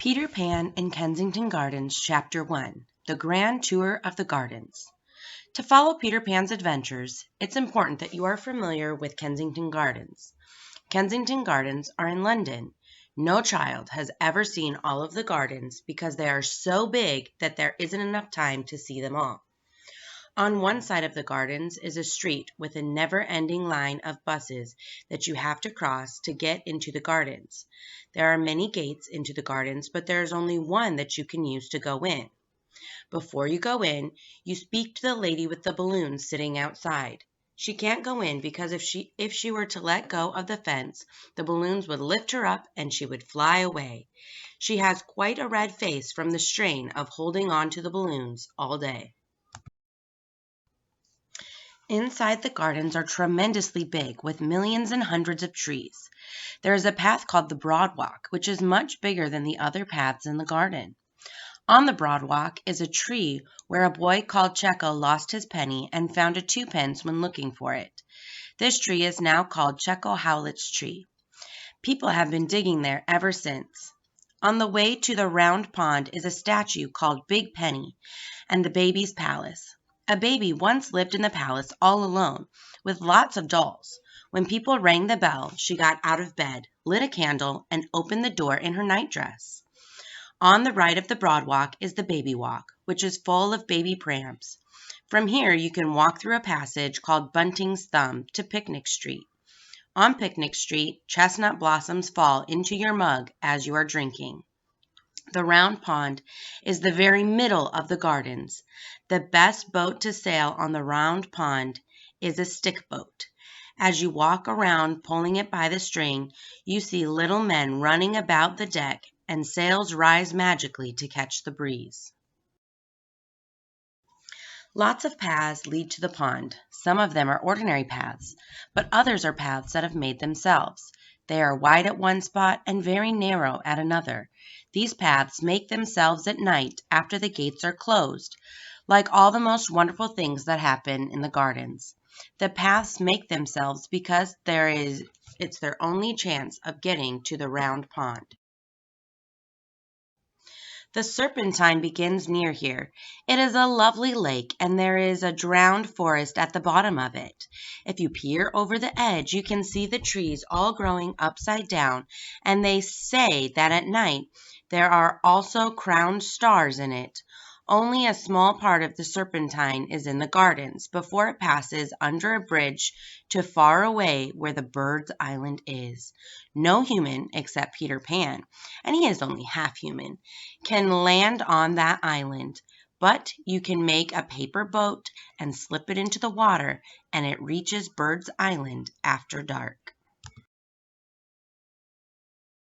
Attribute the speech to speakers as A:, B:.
A: Peter Pan in Kensington Gardens, Chapter 1, The Grand Tour of the Gardens. To follow Peter Pan's adventures, it's important that you are familiar with Kensington Gardens. Kensington Gardens are in London. No child has ever seen all of the gardens because they are so big that there isn't enough time to see them all. On one side of the gardens is a street with a never-ending line of buses that you have to cross to get into the gardens. There are many gates into the gardens, but there is only one that you can use to go in. Before you go in, you speak to the lady with the balloons sitting outside. She can't go in because if she were to let go of the fence, the balloons would lift her up and she would fly away. She has quite a red face from the strain of holding on to the balloons all day. Inside the gardens are tremendously big, with millions and hundreds of trees. There is a path called the Broad Walk, which is much bigger than the other paths in the garden. On the Broad Walk is a tree where a boy called Checo lost his penny and found a 2-pence when looking for it. This tree is now called Checo Howlett's tree. People have been digging there ever since. On the way to the round pond is a statue called Big Penny and the baby's palace. A baby once lived in the palace all alone, with lots of dolls. When people rang the bell, she got out of bed, lit a candle, and opened the door in her nightdress. On the right of the Broad Walk is the Baby Walk, which is full of baby prams. From here, you can walk through a passage called Bunting's Thumb to Picnic Street. On Picnic Street, chestnut blossoms fall into your mug as you are drinking. The round pond is the very middle of the gardens. The best boat to sail on the round pond is a stick boat. As you walk around pulling it by the string, you see little men running about the deck and sails rise magically to catch the breeze. Lots of paths lead to the pond. Some of them are ordinary paths, but others are paths that have made themselves. They are wide at one spot and very narrow at another. These paths make themselves at night after the gates are closed, like all the most wonderful things that happen in the gardens. The paths make themselves because it's their only chance of getting to the round pond. The Serpentine begins near here. It is a lovely lake, and there is a drowned forest at the bottom of it. If you peer over the edge, you can see the trees all growing upside down, and they say that at night there are also crowned stars in it. Only a small part of the Serpentine is in the gardens before it passes under a bridge to far away where the Bird's Island is. No human, except Peter Pan, and he is only half human, can land on that island, but you can make a paper boat and slip it into the water, and it reaches Bird's Island after dark.